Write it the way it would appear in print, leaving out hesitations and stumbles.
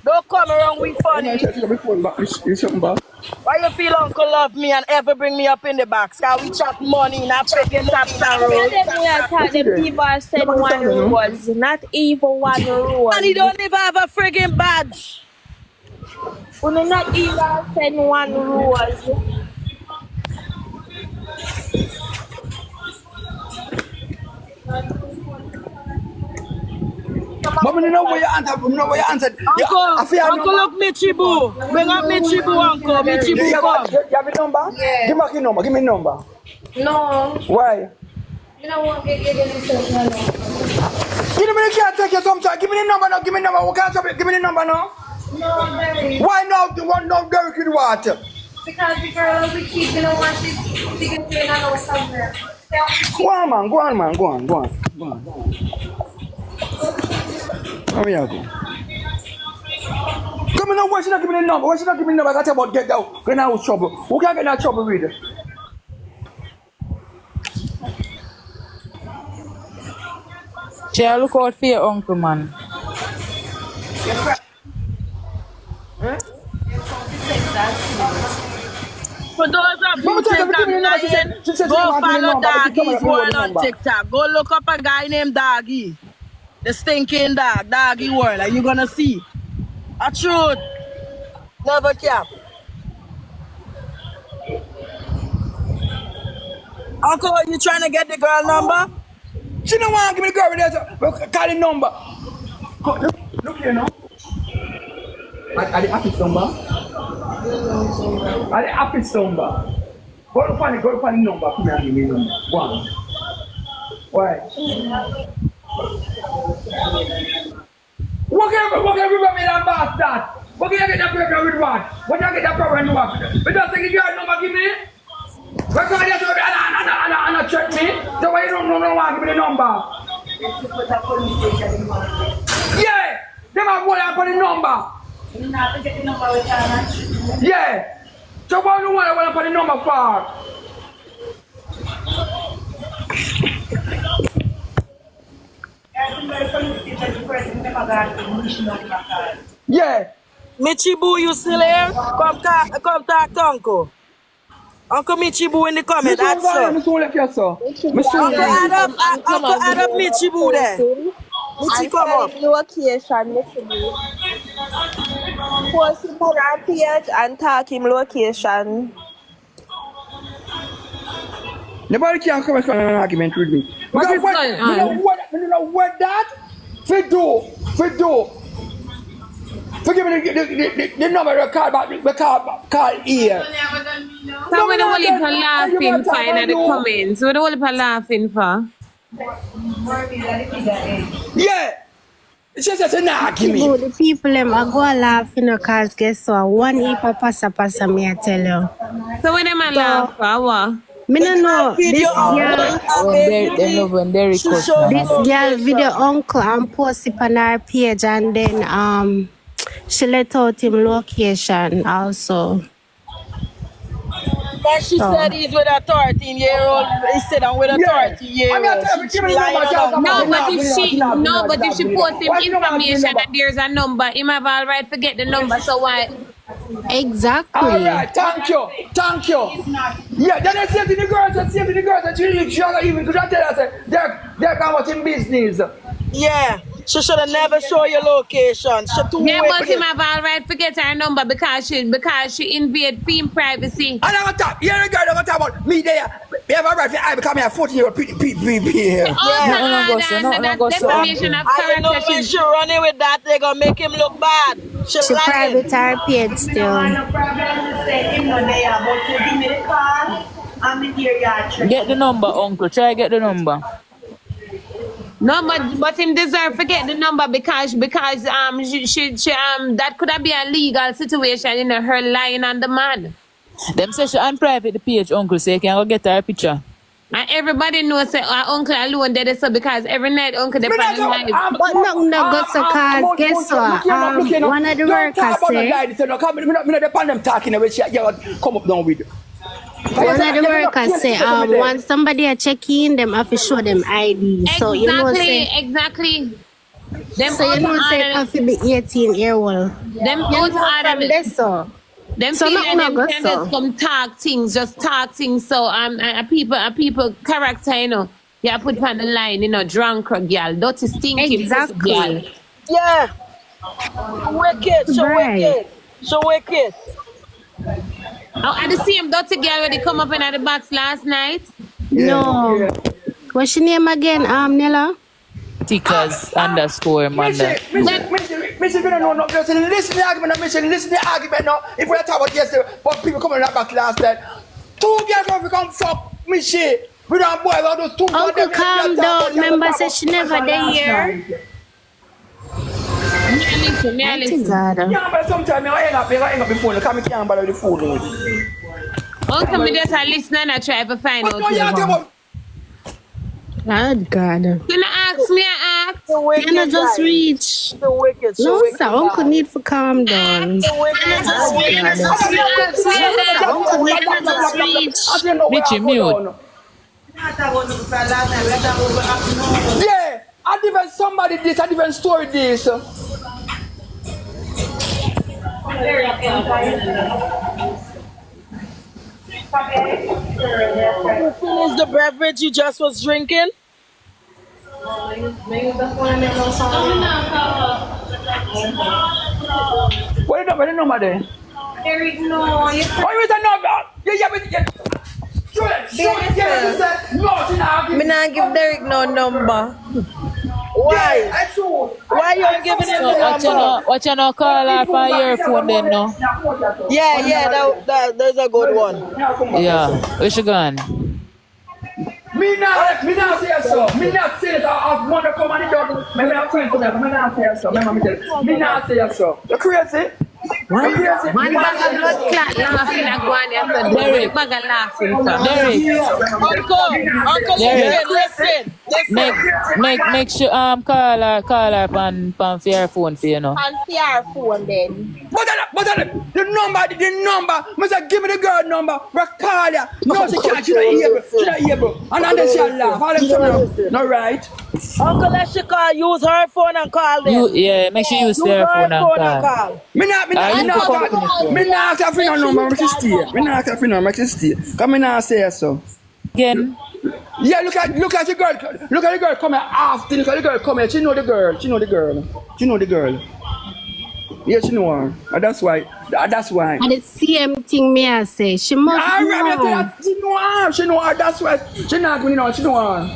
Don't come around with funny. Why you feel Uncle love me and ever bring me up in the box? Can we chat money, not freaking taps and roads? The people are saying one rose, not even one rose. And he don't even have a friggin' badge. We not even send one rose. But you know where you answered. Uncle, look Michibu. Bring up Michibu, Uncle. Michibu, come. You have a number? Yeah. Give me a number. Give me a number. No. Why? You don't want to get anything. Give me the car, take you sometime. Give me the number now. Give me the number. Give me the number now. No, Derrick. Why not? The one no Derrick in water? Because the girl we keep, you don't want to get in and out somewhere. Go on, man. Go on, man. Go on. Hurry up. Come on, why should I give me the number? Why should I give me the number? I got about get out. Get out of trouble. Who can't get out of trouble with it? Child, look out for your uncle, man. For those of you TikTok lying, go follow Doggy's World on TikTok. Go look up a guy named Doggy. The stinking dog, Doggy World, and you're gonna see. A truth. Never cap. Uncle, are you trying to get the girl number? She don't want to give me the girl there. Call the number. Look here now. Are the office number? Are the office number? Go to find the number. Come here and give me the number. Go on. Why? What can everybody make that bastard? What can you get that problem with what? What can you get that problem with what? But don't take your number, give me. Why can't you just and check me? So why you don't know why give me the number? Yeah! Them have one for the number. You have to get the number with her. Yeah! So why do you want for the number for? Yeah. Michibu, you still here? Come talk to Uncle. Uncle Michibu in the comment. Add up Michibu there. Michi, come up. Location, Michibu. Post him on our page and talk him location. Nobody can come and an argument with me. What is going on? You know what that? Fido. Forgive me the number of call here. So we don't want to laughing for in the comments. We don't want to laughing for. Yeah. It's just an argument. The people them are go laughing because guess what? One heap of passa me I tell you. So when them a laugh for what? Me no know this girl. When Derrick This girl video uncle and post it on her page and then she let out him location also. But she said he's with a 13-year-old. He said I'm with a 13-year-old. No, but if she posts him information and there's a number, he might have all right forget the number. So why? Exactly. All right, thank you. Yeah, then I said to the girls, and she even could not tell us they're out in business. Yeah, she should have never shown your location. Yeah, but he might have all right forget her number because she invade film privacy. And I'm gonna talk. You're a girl. I'm gonna talk about me there. We have a right for I become a 14-year-old pretty here. That's defamation of I know when she running with that, they're gonna make him look bad. She private her page still. Get the number, uncle. Try get the number. No, but him deserve forget the number because she that could have been a legal situation in her lying on the man. Them say she unprivate the page, uncle, so you can go get her picture. And everybody knows that uncle alone did it so because every night uncle they probably live. But no go so cause guess what? One of the workers say come up down with it. One of the workers say once somebody a check in, them have to show them ID. Exactly, so you know exactly. Them So you know say it have to be 18-year-old. them You out know from order. this so. Them So feel not like them go can so. just come just talk things. So a people character, you know. You put on the line, you know, drunk girl, dirty stinky pussy girl. Exactly. Yeah. Wicked. So Right. wicked. So wicked. Oh, and the same dirty girl where they come up in at the box last night. No. What's your name again, Nella? Tickers underscore Manda. Missy, we don't know no girls. Listen to the argument, Missy. Listen to the argument now. If we talk about yesterday, but people coming back last night. 2 girls have become fuck Missy. We don't boy all those 2 girls. Uncle, calm down. Remember, say she never there here. Me I listen. God. Yeah, but sometimes I hang up the phone. Come can't bother the phone. Uncle, me just a listen and I try to find out. No, you who. about God. You know, ask me, I ask. So wicked. You know just guys. reach. So wicked. So No, wicked. sir. Uncle need to calm down. So wicked. You just reach. Richie, mute. Yeah, I even somebody this, I even story this. You finished the beverage you just was drinking? What is the number there? Derrick, no. Oh, you with a number? Yeah, but yeah. Show it. No, she not Me not give Derrick no number. Why? I show. Why you ain't giving him the number? What you know call her on your phone then no? Yeah, that's a good one. Yeah. Where she gone? Me not say so. Me not say so. I want to come and do. Me not friends to them. Me not say so. Me not say so. You crazy? One bag of blood clot laughing and go on there. Derrick, bag of laughing. Derrick, Uncle, Derrick. listen. make sure call her on for your phone for you know. On your phone then. But the number. Me say give me the girl number. We call her. No, she can't. She not able. And then she laugh. All them something. No right. Uncle, let she call. Use her phone and call them. Make sure you use Use their her phone and call. Me not ask her for no number. Me just stay. Me not ask her for no number. Me just stay. Cause me not say so. Again. Yeah, look at the girl. Look at the girl come here after. Look at the girl come here. She know the girl. Yeah, she know her. And that's why. And the same thing me I say. She must know. She know her. That's why. She not going on. She know her.